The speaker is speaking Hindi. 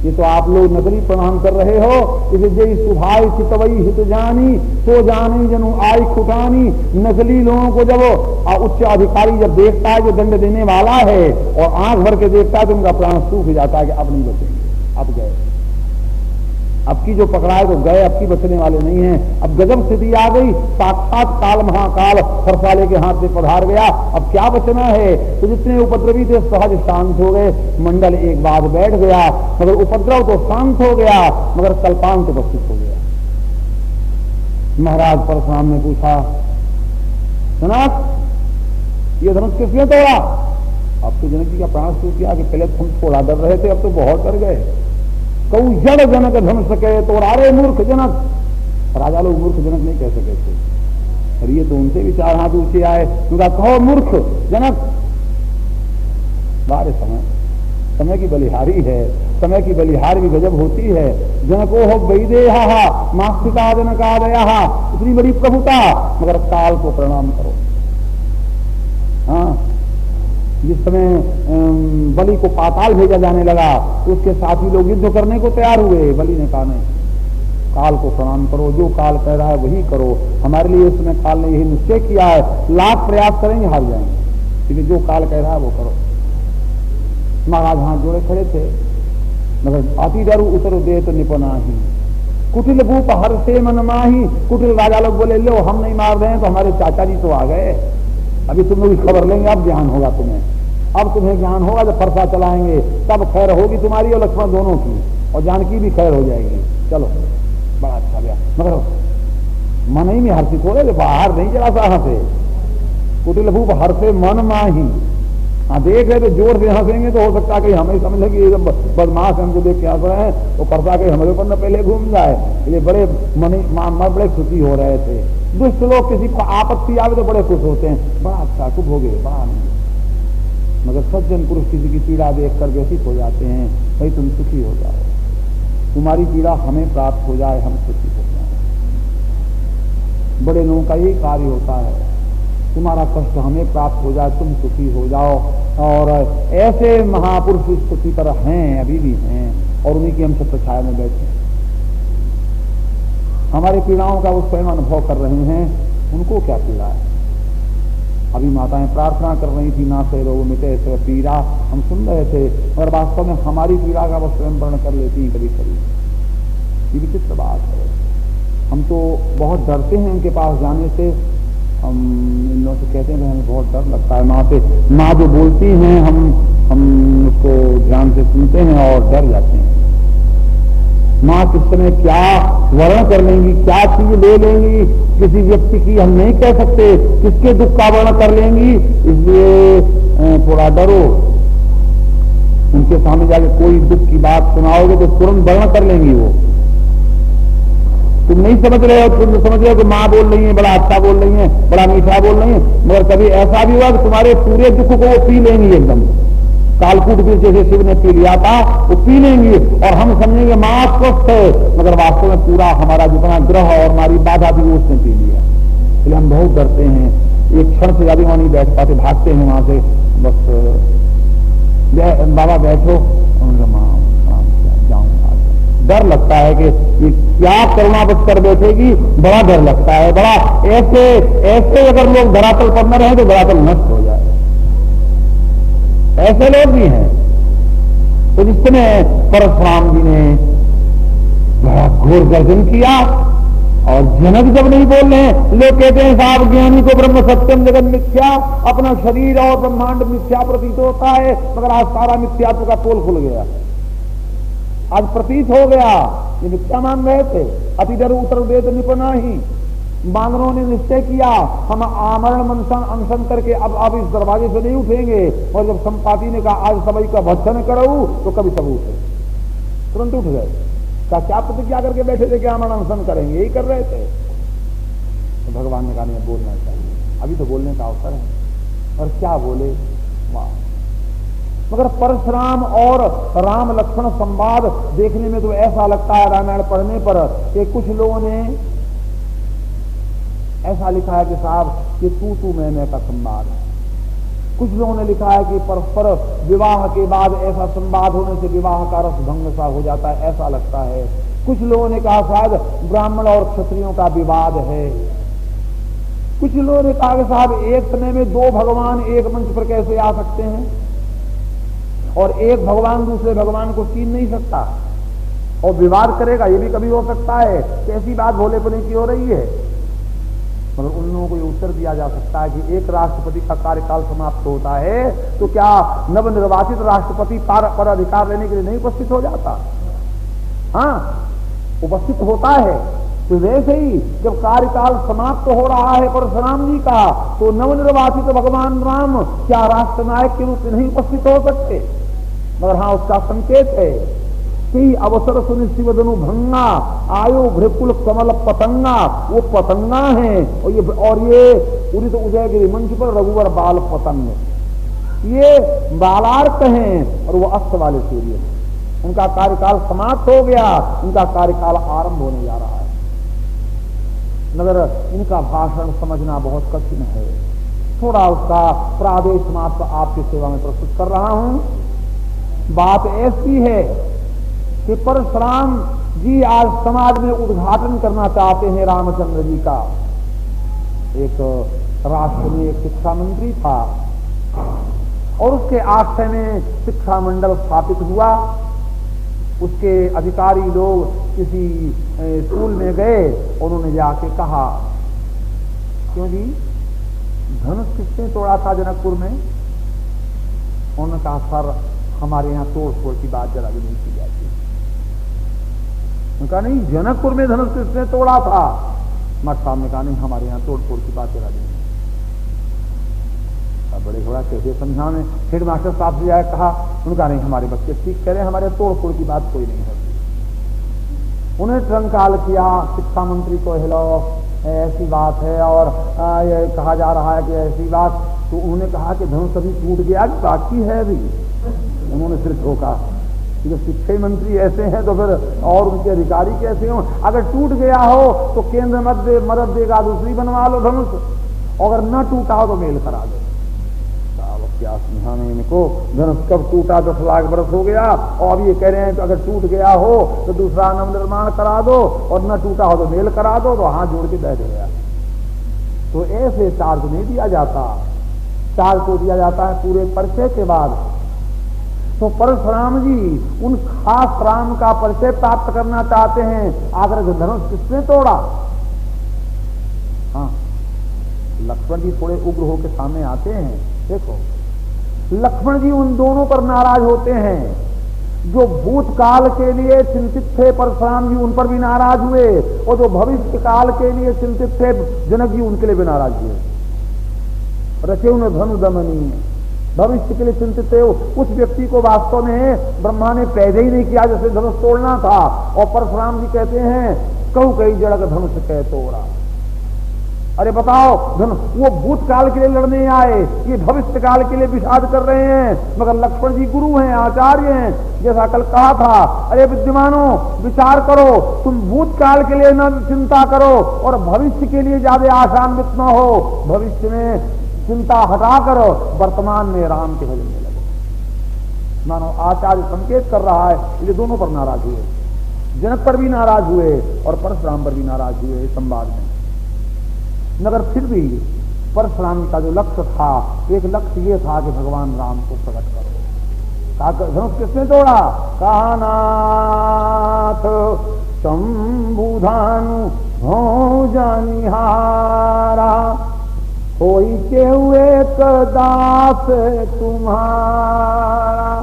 ये तो आप लोग नकली प्रणाम कर रहे हो। इसे जय सुभाई चितवई हित जानी तो जानी जनु आई खुटानी। नकली लोगों को जब उच्च अधिकारी जब देखता है जो दंड देने वाला है और आंख भर के देखता है तो उनका प्राण सूख जाता है कि अब नहीं बचेंगे, अब गए, अब की जो पकड़ाए तो गए, अब की बचने वाले नहीं हैं। अब गजब स्थिति आ गई, साक्षात काल महाकाल खरसाले के हाथ से पधार गया, अब क्या बचना है। तो जितने उपद्रवी थे सहज शांत हो गए, मंडल एक बाद बैठ गया, मगर उपद्रव तो शांत हो गया मगर कल्पांत उपस्थित हो गया। महाराज परशुराम ने पूछा, जनक ये धनुष किसने तोड़ा? अब तो जनक जी का प्राण सूख गया कि पहले तुम थोड़ा डर रहे थे, अब तो बहुत डर गए। कहूं जड़ जनक धनुष सके तो अरे मूर्ख जनक। राजा लोग मूर्ख जनक नहीं कह सके थे, और ये तो उनसे भी चार हाथ ऊंचे आए, उनका कहो मूर्ख जनक। बारे समय की बलिहारी है, समय की बलिहार भी गजब होती है। जनको हो वैदेहा मास्तिका जनका दया, इतनी बड़ी प्रभुता, मगर काल को प्रणाम करो। हाँ, जिस समय बलि को पाताल भेजा जाने लगा तो उसके साथी लोग युद्ध करने को तैयार हुए। बलि ने कहा नहीं, काल को प्रणाम करो, जो काल कह रहा है वही करो। हमारे लिए इस समय काल ने यही निश्चय किया है, लाख प्रयास करेंगे हार जाएंगे, क्योंकि जो काल कह रहा है वो करो। महाराज हाथ जोड़े खड़े थे, मगर अति डर उतर दे तो निपनाही, कुटिल भूप हर से मन माही। कुटिल राजा लोग बोले, लो हम नहीं मार रहे हैं तो हमारे चाचा जी तो आ गए, अभी तुम लोग खबर लेंगे, अब ज्ञान होगा तुम्हें, अब तुम्हें ज्ञान होगा जब फरसा चलाएंगे, तब खैर होगी तुम्हारी और लक्ष्मण दोनों की, और जानकी भी खैर हो जाएगी। चलो बड़ा अच्छा गया, मगर मन ही में हर्षित हो रहे, बाहर नहीं चला सा हंसे। कुटिल भूप हर से मन माही, हाँ देख रहे तो जोर से हंसेंगे तो हो सकता है कि हमें समझ लगे ये बदमाश हमको देख के हंस रहे हैं, तो करता कि हमारे ऊपर न पहले घूम जाए। ये बड़े बड़े खुशी हो रहे थे। दुष्ट लोग किसी को आपत्ति आवे तो बड़े खुश होते हैं, बड़ा अच्छा शुभ हो गए, बड़ा आनंद। मगर सज्जन पुरुष किसी की पीड़ा देख कर व्यथित हो जाते हैं, भाई तुम सुखी हो जाओ, तुम्हारी पीड़ा हमें प्राप्त हो जाए, हम सुखी हो जाए। बड़े लोगों का यही कार्य होता है, तुम्हारा कष्ट हमें प्राप्त हो जाए, तुम सुखी हो जाओ। और ऐसे महापुरुष इस पृथ्वी पर हैं, अभी भी हैं, और उन्हीं की हम सब छाया में बैठे हमारी पीड़ाओं का वो स्वयं अनुभव कर रहे हैं। उनको क्या पीड़ा है? अभी माताएं प्रार्थना कर रही थी, ना से रोग मिटे से पीड़ा, हम सुन रहे थे, और वास्तव में हमारी पीड़ा का वो स्वयं वर्ण कर लेती हैं कभी कभी। ये विचित्र बात है। हम तो बहुत डरते हैं उनके पास जाने से, हम इन लोगों से कहते हैं हमें बहुत डर लगता है। माँ से, माँ जो बोलती हैं हम उसको ध्यान से सुनते हैं और डर जाते हैं। माँ किस समय क्या वर्ण कर लेंगी, क्या चीज ले लेंगी किसी व्यक्ति की, हम नहीं कह सकते, किसके दुख का वर्ण कर लेंगी, इसलिए थोड़ा डरो। उनके सामने जाके कोई दुख की बात सुनाओगे तो तुरंत वर्ण कर लेंगी वो। तुम नहीं समझ रहे हो, तुम समझ रहे हो कि माँ बोल रही है, बड़ा अच्छा बोल रही है, बड़ा मीठा बोल रही है, मगर कभी ऐसा भी हुआ कि तुम्हारे पूरे दुख को वो पी लेंगी एकदम। कालकूट भी जैसे शिव ने पी लिया था, वो पी लेंगी और हम समझेंगे माँ स्वस्थ है, मगर वास्तव में पूरा हमारा जितना ग्रह और हमारी बाधा भी उसने पी लिया। इसलिए हम बहुत डरते हैं, एक क्षण से ज्यादा वहां नहीं बैठ पाते, भागते हैं वहां से। बस बाबा बैठो, माँ डर लगता है कि ये क्या करुणा बच कर बैठेगी, बड़ा डर लगता है। बड़ा ऐसे अगर लोग धरातल पर न रहे तो धरातल नष्ट हो जाए, ऐसे लोग भी हैं। तो जिस समय परशुराम जी ने बड़ा घोर गर्जन किया और जनक जब नहीं बोल रहे हैं, लोग कहते हैं साहब ज्ञानी को ब्रह्म सत्यम जगत मिथ्या, अपना शरीर और ब्रह्मांड मिथ्या प्रतीत होता है, मगर आज सारा मिथ्यात्व का पोल खुल गया, आज प्रतीत हो गया। ये मिथ्या मान रहे थे, अति डर उतर दे तो निपना ही। बानरों ने निश्चय किया हम आमरण मनसन अनशन करके अब इस दरवाजे से नहीं उठेंगे, और जब संपाति ने कहा आज सबई का भक्षण करो तो कभी सब उठे, तुरंत उठ गए। क्या प्रतिज्ञा करके बैठे थे कि आमरण अनशन करेंगे, यही कर रहे थे। तो भगवान ने कहा नहीं बोलना चाहिए, अभी तो बोलने का अवसर है। और क्या बोले, वाह। मगर परशुराम और राम लक्ष्मण संवाद देखने में तो ऐसा लगता है रामायण पढ़ने पर कि कुछ लोगों ने ऐसा लिखा है कि साहब कि तू मैं का संवाद है, कुछ लोगों ने लिखा है कि परस्पर विवाह के बाद ऐसा संवाद होने से विवाह का रस भंग सा हो जाता है, ऐसा लगता है। कुछ लोगों ने कहा शायद ब्राह्मण और क्षत्रियों का विवाद है। कुछ लोगों ने कहा कि साहब एक समय में दो भगवान एक मंच पर कैसे आ सकते हैं, और एक भगवान दूसरे भगवान को छीन नहीं सकता और विवाद करेगा, ये भी कभी हो सकता है। कैसी बात भोलेपने की हो रही है। मगर उन लोगों को ये उत्तर दिया जा सकता है कि एक राष्ट्रपति का कार्यकाल समाप्त होता है तो क्या नवनिर्वाचित राष्ट्रपति पर अधिकार लेने के लिए नहीं उपस्थित हो जाता? हाँ, उपस्थित होता है। तो वैसे ही जब कार्यकाल समाप्त हो रहा है परशुराम जी का, तो नवनिर्वाचित भगवान राम क्या राष्ट्रनायक के रूप में नहीं उपस्थित हो सकते? मगर हाँ, उसका संकेत है कि अवसर सुनिश्चिवदनु भंगा आयो भृकुल कमल पतंगा, वो पतंगा है। और ये उदित उदयगिरी मंच पर रघुवर बाल पतंग, ये बालार्क हैं और वो अस्त वाले सूर्य हैं। उनका कार्यकाल समाप्त हो गया, उनका कार्यकाल आरंभ होने जा रहा है। मगर इनका भाषण समझना बहुत कठिन है। थोड़ा उसका प्रादेश मात्र आपकी सेवा में प्रस्तुत कर रहा हूं। बात ऐसी है कि परशुराम जी आज समाज में उद्घाटन करना चाहते हैं रामचंद्र जी का। एक राष्ट्र में एक शिक्षा मंत्री था और उसके आश्रय में शिक्षा मंडल स्थापित हुआ। उसके अधिकारी लोग किसी स्कूल में गए, उन्होंने जाके कहा, क्यों जी धनुष किसने तोड़ा था जनकपुर में? उन्होंने कहा सर हमारे यहाँ तोड़ फोड़ की बात जरा भी नहीं की जाती। उनका नहीं, जनकपुर में धनुष किसने तोड़ा था? मठ साहब ने कहा नहीं, हमारे यहाँ तोड़ फोड़ की बात जरा भी नहीं। बड़े थोड़ा कैसे समझाने, हेड मास्टर साहब से जाकर कहा, उनका नहीं, हमारे बच्चे ठीक कह रहे हैं, हमारे तोड़ फोड़ की बात कोई नहीं होती। उन्हें ट्रंकाल किया शिक्षा मंत्री को, हेलो ऐसी बात है और ये कहा जा रहा है कि ऐसी बात। तो उन्होंने कहा कि धनुष अभी टूट गया कि बाकी है अभी? उन्होंने सिर ठोका कि जब शिक्षा मंत्री ऐसे हैं तो फिर और उनके अधिकारी कैसे हों? अगर टूट गया हो तो केंद्र मदद देगा, दूसरी बनवा लो धनुष, अगर न टूटा हो तो मेल करा दो। क्या समझाने इनको, धनुष कब टूटा 10 लाख बरस हो गया और अब ये कह रहे हैं तो अगर टूट गया हो तो दूसरा नवनिर्माण करा दो और न टूटा हो तो मेल करा दो। तो हाथ जोड़ के बैठ गया। तो ऐसे चार्ज नहीं दिया जाता, चार्ज तो दिया जाता है पूरे परिचय के बाद। तो परशुराम जी उन खास राम का परिचय प्राप्त करना चाहते हैं। आकर धनुष किसने तोड़ा? हाँ, लक्ष्मण जी थोड़े उग्र होकर सामने आते हैं। देखो लक्ष्मण जी उन दोनों पर नाराज होते हैं। जो भूतकाल के लिए चिंतित थे परशुराम जी, उन पर भी नाराज हुए, और जो भविष्य काल के लिए चिंतित थे जनक जी, उनके लिए भी नाराज हुए। रचे उन्हें धनु दमनी, भविष्य के लिए चिंतित थे उस व्यक्ति को वास्तव में ब्रह्मा ने पैदा ही नहीं किया जैसे धनुष तोड़ना था। और परशुराम जी कहते हैं कहू कई जड़क धनुष कह तोड़ा। अरे बताओ, वो भूतकाल के लिए लड़ने आए, ये भविष्य काल के लिए विषाद कर रहे हैं। मगर लक्ष्मण जी गुरु हैं, आचार्य हैं। जैसा कल कहा था, अरे विद्यमानों विचार करो, तुम भूतकाल के लिए न चिंता करो और भविष्य के लिए ज्यादा आशान्वित न हो। भविष्य में चिंता हटा करो, वर्तमान में राम के भजन में लगो। मानो आचार्य संकेत कर रहा है। ये दोनों पर नाराज हुए, जनक पर भी नाराज हुए और परशुराम पर भी नाराज हुए संवाद में। मगर फिर भी परशुराम का जो लक्ष्य था, एक लक्ष्य ये था कि भगवान राम को प्रकट करो। धनुष किसने तोड़ा? कहा नाथ शंभुधानु हो जानिहारा, होई के हुए दास तुम्हारा।